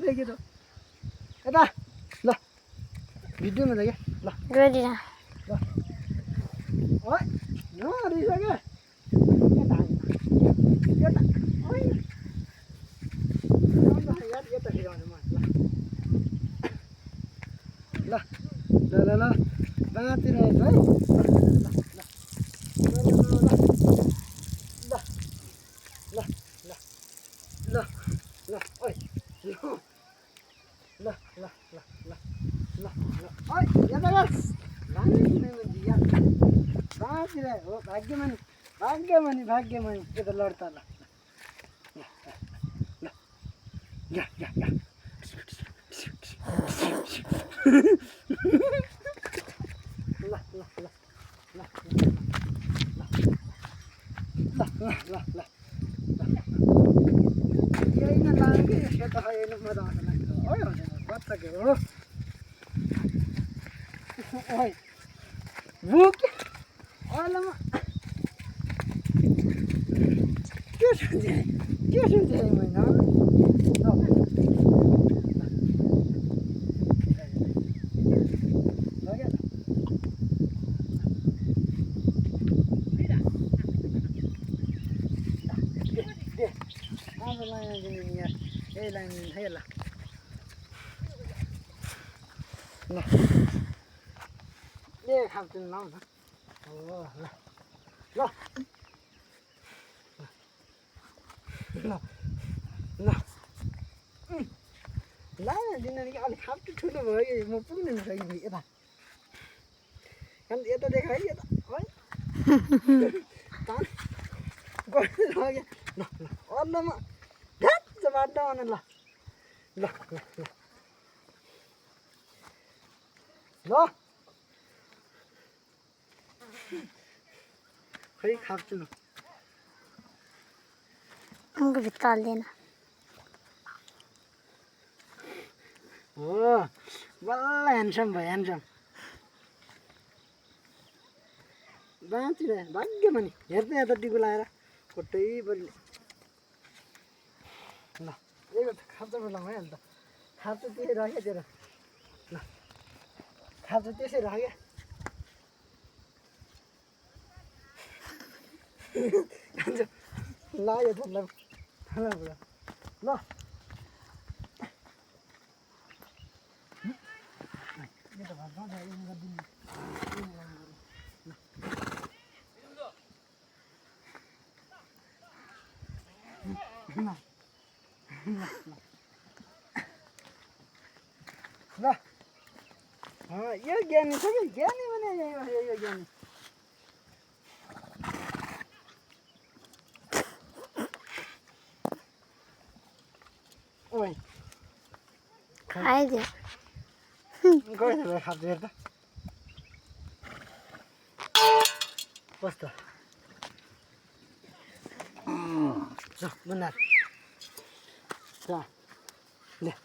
देखियो यता ल भिडियोमा देखे ल गरिदिन ल ओइ नरिसके यता यता ओइ यार यता फिराउनु म ल ल ल ल बाँतिर है ल ल ल ल ल ओइ ल ल ल ल ल ल ओइ यता बस बाँतिर हो भाग्यमानी भाग्यमानी भाग्यमानी यता लड्ता ल ल या या या ल ल ल ल ल ल यही न लागे यता हेर्नु मजा आउँछ लाग्छ ओइ हुँदैन बच्चा के हो ओइ बुक ओलामा के सोचे मैना ए लाइन है ल ल ए खाप्छु लाउ न हो ल ल ल ल लाइन दिनु कि अलिक खाप्छु ठुलो भयो म पुग्नु नसकिने यता अनि यता देख है यता है गर्नु लाग्यो ल ल अन्नमा ढ्याच्च बाटो आउनु ल ल ल ल ल खै खाप्छु ल उनको भित्र हाल्दैन हो बल्ल ह्यान्डसम भयो ह्यान्डसम बाँतिर भाग्यमानी हेर्दै यता टिको लगाएर फोटै पऱ्यो ल यही खाप्चा बोलाउँ है अन्त खाप्चा त्यसै राख्यो तेरो ल खाप्चा त्यसै राख्यो लाग्यो त ल ल ल यो ज्ञानी छ कि ज्ञानी भने यो ज्ञानी ओइ खाइदियो गएर खाप्छु हेर त कस्तो ल बुन्दा ल